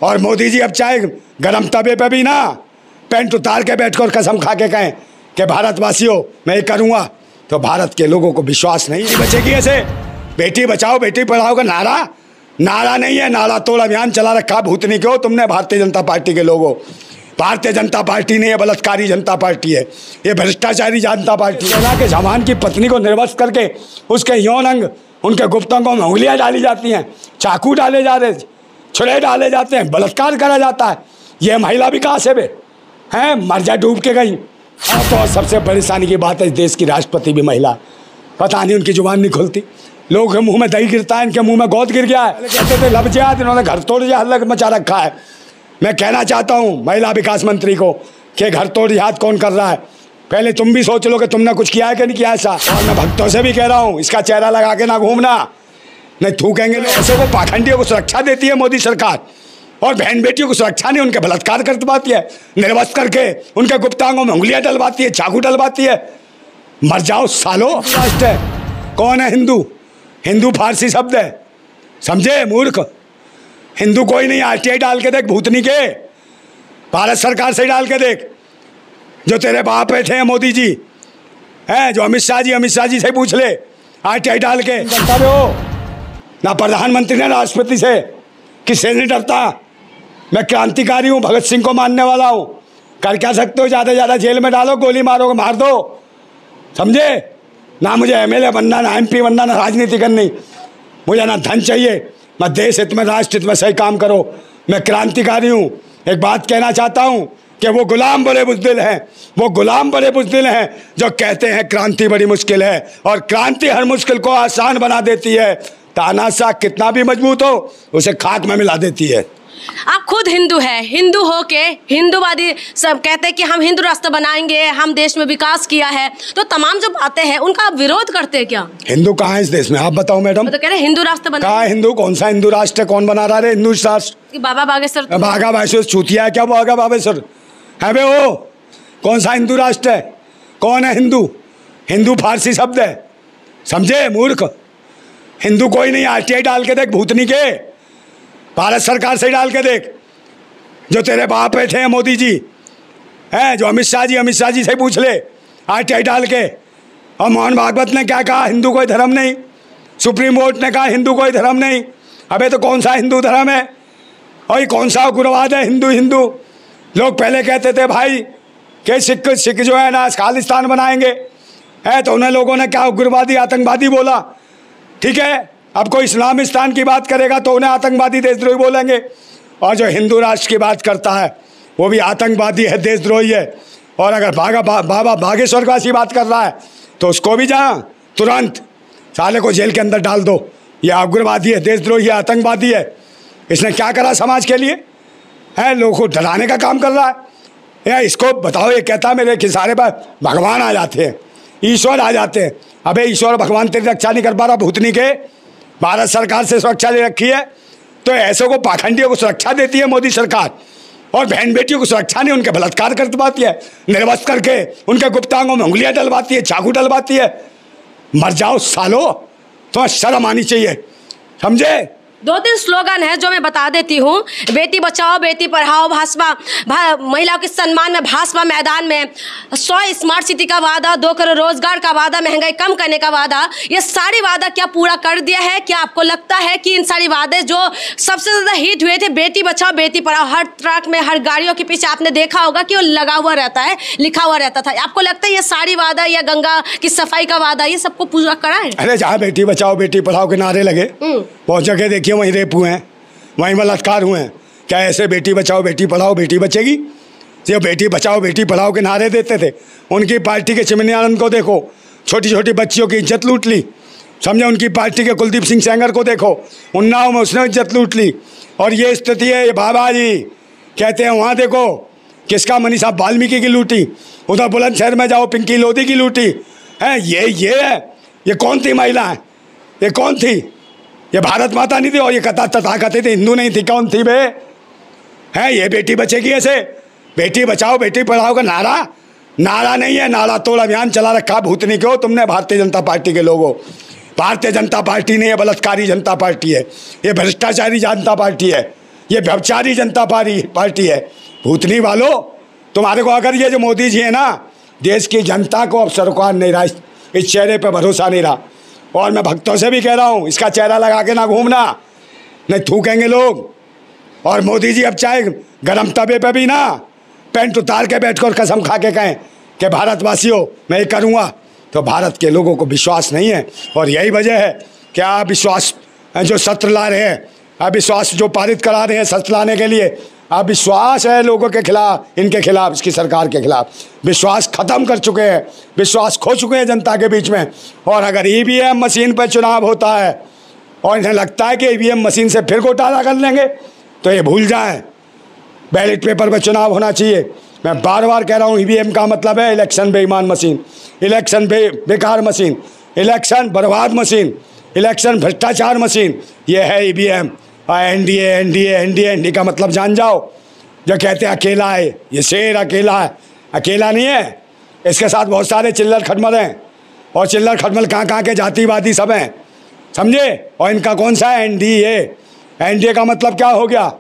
और मोदी जी अब चाहे गरम तवे पे भी ना पैंट उतार के बैठ कर कसम खा के कहें कि भारतवासियों मैं ये करूँगा, तो भारत के लोगों को विश्वास नहीं बचेगी। ऐसे बेटी बचाओ बेटी पढ़ाओ का नारा नहीं है, नारा तोड़ अभियान चला रखा भूतनी क्यों तुमने भारतीय जनता पार्टी के लोगों। भारतीय जनता पार्टी नहीं है, बलात्कारी जनता पार्टी है, ये भ्रष्टाचारी जनता पार्टी है। के जवान की पत्नी को निर्वस्त्र करके उसके यौन अंग उनके गुप्त अंगों में उंगलियां डाली जाती हैं, चाकू डाले जा रहे, छुरे डाले जाते हैं, बलात्कार करा जाता है। ये महिला भी कहाँ से बे हैं, मर जा डूब के गई। तो सबसे परेशानी की बात है इस देश की राष्ट्रपति भी महिला, पता नहीं उनकी जुबान नहीं खुलती, लोगों के मुंह में दही गिरता है, इनके मुंह में गोद गिर गया है। कहते थे लब जिहाद, इन्होंने घर तोड़ हल्ला मचा रखा है। मैं कहना चाहता हूँ महिला विकास मंत्री को कि घर तोड़ जिहाद कौन कर रहा है, पहले तुम भी सोच लो कि तुमने कुछ किया है कि नहीं किया ऐसा। और मैं भक्तों से भी कह रहा हूँ इसका चेहरा लगा के ना घूमना, नहीं थूकेंगे लोग। ऐसे को पाखंडियों को सुरक्षा देती है मोदी सरकार, और बहन बेटियों को सुरक्षा नहीं, उनके बलात्कार करवाती है, निर्वस्त्र करके उनके गुप्तांगों में उंगलियां डलवाती है, चाकू डलवाती है। मर जाओ सालो। राष्ट्र है कौन है हिंदू? हिंदू फारसी शब्द है, समझे मूर्ख। हिंदू कोई नहीं, RTI डाल के देख भूतनी के, भारत सरकार से डाल के देख, जो तेरे बाप बैठे हैं मोदी जी हैं, जो अमित शाह जी से पूछ ले, RTI डाल के। हो ना प्रधानमंत्री ने राष्ट्रपति से, किससे नहीं डरता। मैं क्रांतिकारी हूँ, भगत सिंह को मानने वाला हूँ। कर क्या सकते हो, ज़्यादा से ज़्यादा जेल में डालो, गोली मारोगे मार दो, समझे ना। मुझे MLA बनना, ना MP बनना, ना राजनीति करनी, मुझे ना धन चाहिए। मैं देश हित में राष्ट्र हित में सही काम करो। मैं क्रांतिकारी हूँ। एक बात कहना चाहता हूँ कि वो गुलाम बड़े बुज़दिल हैं, वो गुलाम बड़े बुज़दिल हैं जो कहते हैं क्रांति बड़ी मुश्किल है, और क्रांति हर मुश्किल को आसान बना देती है। तानाशाह कितना भी मजबूत हो उसे खाक में मिला देती है। आप खुद हिंदू है, हिंदू हो के हिंदूवादी सब कहते हैं कि हम हिंदू राष्ट्र बनाएंगे, हम देश में विकास किया है, तो तमाम जो बातें हैं उनका आप विरोध करते हैं क्या? हिंदू कहाँ है इस देश में, आप बताओ मैडम। तो कह रहे हिंदू राष्ट्र बना, कहाँ हिंदू? कौन सा हिंदू राष्ट्र है, कौन बना रहा है हिंदू राष्ट्र? बाबा बागेश्वर। बागा बागेश्वर चूतिया है क्या? बागा बागेश्वर है बे वो? कौन सा हिंदू राष्ट्र है? कौन है हिंदू? हिंदू फारसी शब्द है, समझे मूर्ख। हिंदू कोई नहीं, RTI डाल के देख भूतनी के, भारत सरकार से डाल के देख, जो तेरे बाप बैठे हैं मोदी जी हैं, जो अमित शाह जी से पूछ ले, RTI डाल के। और मोहन भागवत ने क्या कहा, हिंदू कोई धर्म नहीं। सुप्रीम कोर्ट ने कहा हिंदू कोई धर्म नहीं। अबे तो कौन सा हिंदू धर्म है, और कौन सा उग्रवाद है हिंदू? लोग पहले कहते थे भाई कि सिख जो है ना खालिस्तान बनाएंगे, है तो उन्हें लोगों ने क्या उग्रवादी आतंकवादी बोला। ठीक है, अब कोई इस्लामिस्तान की बात करेगा तो उन्हें आतंकवादी देशद्रोही बोलेंगे, और जो हिंदू राष्ट्र की बात करता है वो भी आतंकवादी है, देशद्रोही है। और अगर बाबा बागेश्वर वासी बात कर रहा है तो उसको भी जहाँ तुरंत साले को जेल के अंदर डाल दो। ये उग्रवादी है, देशद्रोही है, आतंकवादी है। इसने क्या करा समाज के लिए है? लोगों को डराने का काम कर रहा है। या इसको बताओ, ये कहता है मेरे किसारे पर भगवान आ जाते हैं, ईश्वर आ जाते हैं। अबे ईश्वर भगवान तेरी रक्षा नहीं कर पा रहा भूतनी के, भारत सरकार से सुरक्षा ले रखी है, तो ऐसे को पाखंडियों को सुरक्षा देती है मोदी सरकार, और बहन बेटियों को सुरक्षा नहीं, उनके बलात्कार करवाती है, निर्वस्त्र करके उनके गुप्तांगों में उंगलियां डलवाती है, चाकू डलवाती है। मर जाओ सालो, तुम्हें शर्म आनी चाहिए, समझे। 2-3 स्लोगन है जो मैं बता देती हूँ। बेटी बचाओ बेटी पढ़ाओ, भाजपा महिलाओं के सम्मान में, भाजपा मैदान में 100 स्मार्ट सिटी का वादा, 2 करोड़ रोजगार का वादा, महंगाई कम करने का वादा, ये सारे वादा क्या पूरा कर दिया है? क्या आपको लगता है कि इन सारी वादे जो सबसे ज़्यादा हिट हुए थे, बेटी बचाओ बेटी पढ़ाओ, हर ट्रक में हर गाड़ियों के पीछे आपने देखा होगा कि वो लगा हुआ रहता है, लिखा हुआ रहता था, आपको लगता है ये सारी वादा या गंगा की सफाई का वादा ये सबको पूरा करा है? अरे जहाँ बेटी बचाओ बेटी पढ़ाओ के नारे लगे बहुत जगह देखिए वहीं रेप हुए हैं, वहीं बलात्कार हुए हैं। क्या ऐसे बेटी बचाओ बेटी पढ़ाओ बेटी बचेगी? जो बेटी बचाओ बेटी पढ़ाओ के नारे देते थे, उनकी पार्टी के चिमनी आनंद को देखो, छोटी छोटी बच्चियों की इज्जत लूट ली, समझे। उनकी पार्टी के कुलदीप सिंह सेंगर को देखो, उन्नाव में उसने इज्जत लूट ली। और ये स्थिति है, ये बाबा जी कहते हैं वहाँ देखो किसका, मनीषा वाल्मीकि की लूटी, उधर बुलंदशहर में जाओ पिंकी लोधी की लूटी है। ये कौन थी महिला है? ये कौन थी? ये भारत माता नहीं थी, और ये तथाकथित हिंदू नहीं थी, कौन थी बे? है ये बेटी बचेगी ऐसे, बेटी बचाओ बेटी पढ़ाओ का नारा नहीं है, नारा तोड़ अभियान चला रखा भूतनी क्यों तुमने भारतीय जनता पार्टी के लोगों। भारतीय जनता पार्टी नहीं है, बलात्कारी जनता पार्टी है, ये भ्रष्टाचारी जनता पार्टी है, ये व्यभिचारी जनता पार्टी है। भूतनी वालों, तुम्हारे को अगर ये जो मोदी जी है ना, देश की जनता को अब सरकार नहीं रहा, इस चेहरे पे भरोसा नहीं रहा। और मैं भक्तों से भी कह रहा हूँ, इसका चेहरा लगा के ना घूमना, नहीं थूकेंगे लोग। और मोदी जी अब चाहे गरम तवे पे भी ना पैंट उतार के बैठ कर कसम खा के कहें कि भारतवासियों मैं ये करूँगा, तो भारत के लोगों को विश्वास नहीं है। और यही वजह है कि आप विश्वास जो सत्र ला रहे हैं, अविश्वास जो पारित करा रहे हैं सत्र लाने के लिए, अविश्वास है लोगों के खिलाफ, इनके खिलाफ, इसकी सरकार के खिलाफ। विश्वास खत्म कर चुके हैं, विश्वास खो चुके हैं जनता के बीच में। और अगर ईवीएम मशीन पर चुनाव होता है और इन्हें लगता है कि ईवीएम मशीन से फिर घोटाला कर लेंगे, तो ये भूल जाएं, बैलेट पेपर पर चुनाव होना चाहिए। मैं बार बार कह रहा हूँ, ईवीएम का मतलब है इलेक्शन बेईमान मशीन, इलेक्शन बेकार मशीन, इलेक्शन बर्बाद मशीन, इलेक्शन भ्रष्टाचार मशीन, ये है ईवीएम। और एनडीए का मतलब जान जाओ। जो कहते हैं अकेला है, ये शेर अकेला है, अकेला नहीं है, इसके साथ बहुत सारे चिल्लर खटमल हैं। और चिल्लर खटमल कहाँ के जातिवादी सब हैं, समझे। और इनका कौन सा है? एनडीए का मतलब क्या हो गया,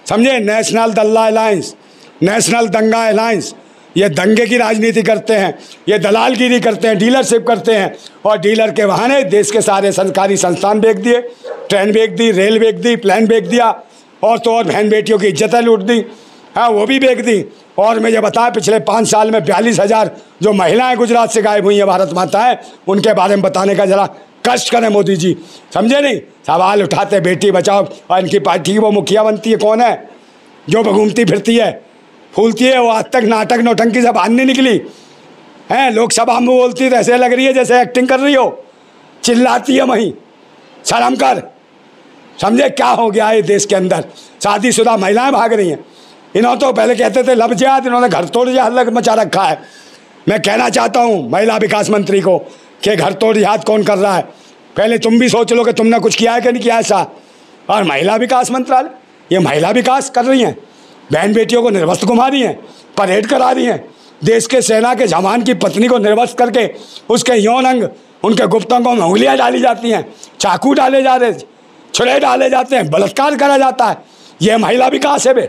समझे? नेशनल दल्ला अलायंस, नेशनल दंगा अलायंस। ये दंगे की राजनीति करते हैं, ये दलालगिरी करते हैं, डीलरशिप करते हैं। और डीलर के बहाने देश के सारे सरकारी संस्थान बेच दिए, ट्रेन बेच दी, रेल बेच दी, प्लेन बेच दिया, और तो और बहन बेटियों की इज्जतें लूट दी, हाँ वो भी बेच दी। और मुझे बताया पिछले 5 साल में 42,000 जो महिलाएं गुजरात से गायब हुई हैं, भारत माता है, उनके बारे में बताने का जरा कष्ट करें मोदी जी, समझे नहीं। सवाल उठाते बेटी बचाओ, और इनकी पार्टी की वो मुखिया बनती है कौन है, जो घूमती फिरती है फूलती है, वो आज तक नाटक नौटंकी से बाहर नहीं निकली हैं। लोकसभा में बोलती तो ऐसे लग रही है जैसे एक्टिंग कर रही हो, चिल्लाती है वहीं, शर्म कर, समझे क्या हो गया है देश के अंदर। शादीशुदा महिलाएं भाग रही हैं। इन्होंने तो पहले कहते थे लब जिहाद, इन्होंने घर तोड़ जिहाद मचा रखा है। मैं कहना चाहता हूँ महिला विकास मंत्री को कि घर तोड़ जिहाद कौन कर रहा है, पहले तुम भी सोच लो कि तुमने कुछ किया है कि नहीं किया ऐसा। और महिला विकास मंत्रालय, ये महिला विकास कर रही हैं, बहन बेटियों को निर्वस्त्र घुमा रही हैं, परेड करा रही हैं, देश के सेना के जवान की पत्नी को निर्वस्त्र करके उसके यौन अंग, उनके गुप्त अंगों में उंगलियां डाली जाती हैं, चाकू डाले जा रहे, छुरे डाले जाते हैं, बलात्कार करा जाता है। ये महिला विकास है बे,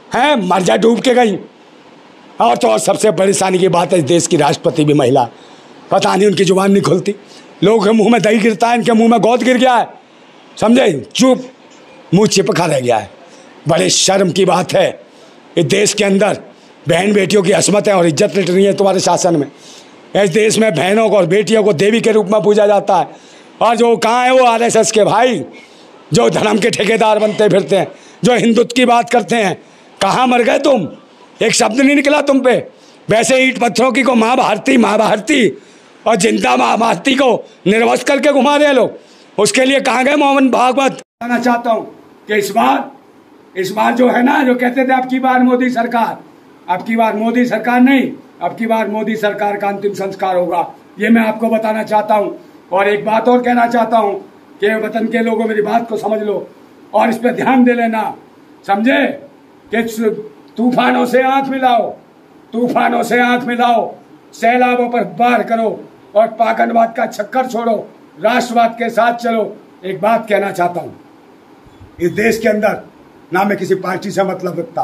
हैं मर जा डूब के गई। और तो और सबसे परेशानी की बात है, इस देश की राष्ट्रपति भी महिला, पता नहीं उनकी जुबान नहीं खुलती, लोगों के मुंह में दही गिरता है, इनके मुंह में गोद गिर गया है, समझे, चुप मुंह चिपका रह गया है। बड़े शर्म की बात है, इस देश के अंदर बहन बेटियों की असमत है और इज्जत लुट रही है तुम्हारे शासन में। इस देश में बहनों को और बेटियों को देवी के रूप में पूजा जाता है। और जो कहाँ है वो आरएसएस के भाई, जो धर्म के ठेकेदार बनते फिरते हैं, जो हिंदुत्व की बात करते हैं, कहाँ मर गए तुम? एक शब्द नहीं निकला तुम पे। वैसे ईंट पत्थरों की को माँ भारती और जिंदा माँ भारती को निर्वस्त्र करके घुमा रहे हैं लोग, उसके लिए कहाँ गए मोहन भागवत। कहना चाहता हूँ कि इस बार जो है ना, जो कहते थे अब की बार मोदी सरकार, अब की बार मोदी सरकार नहीं, अब की बार मोदी सरकार का अंतिम संस्कार होगा, ये मैं आपको बताना चाहता हूँ। और एक बात और कहना चाहता हूँ कि वतन के लोगों मेरी बात को समझ लो और इस पर ध्यान दे लेना, समझे, कि तूफानों से आंख मिलाओ, तूफानों से आंख मिलाओ, सैलाबों पर वार करो और पाखंडवाद का चक्कर छोड़ो, राष्ट्रवाद के साथ चलो। एक बात कहना चाहता हूँ, इस देश के अंदर ना मैं किसी पार्टी से मतलब रखता,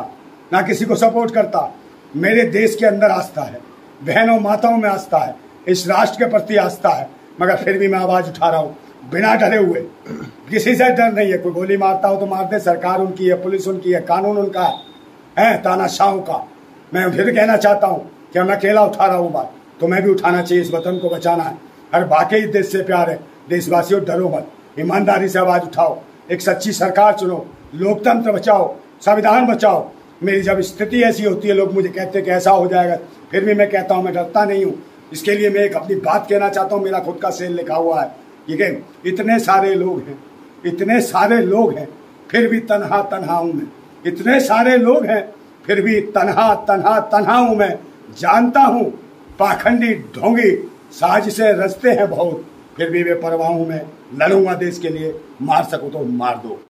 ना किसी को सपोर्ट करता, मेरे देश के अंदर आस्था है, बहनों माताओं में आस्था है, इस राष्ट्र के प्रति आस्था है, मगर फिर भी मैं आवाज उठा रहा हूँ बिना डरे हुए। किसी से डर नहीं है, कोई गोली मारता हो तो मार दे, सरकार उनकी है, पुलिस उनकी है, कानून उनका है, तानाशाहों का। मैं फिर कहना चाहता हूँ कि मैं अकेला उठा रहा हूँ बात, तो मैं भी उठाना चाहिए, इस वतन को बचाना है। और वाकई देश से प्यार है, देशवासियों डरो मत, ईमानदारी से आवाज उठाओ, एक सच्ची सरकार चुनो, लोकतंत्र बचाओ, संविधान बचाओ। मेरी जब स्थिति ऐसी होती है, लोग मुझे कहते हैं कि ऐसा हो जाएगा, फिर भी मैं कहता हूँ मैं डरता नहीं हूँ। इसके लिए मैं एक अपनी बात कहना चाहता हूँ, मेरा खुद का सेल लिखा हुआ है, ठीक है। इतने सारे लोग हैं, इतने सारे लोग हैं, फिर भी तन्हा हूँ मैं, इतने सारे लोग हैं, फिर भी तन्हा हूँ मैं। जानता हूँ पाखंडी ढोंगी साजिशें रचते हैं बहुत, फिर भी वे परवाह हूँ मैं, लड़ूंगा देश के लिए, मार सको तो मार दो।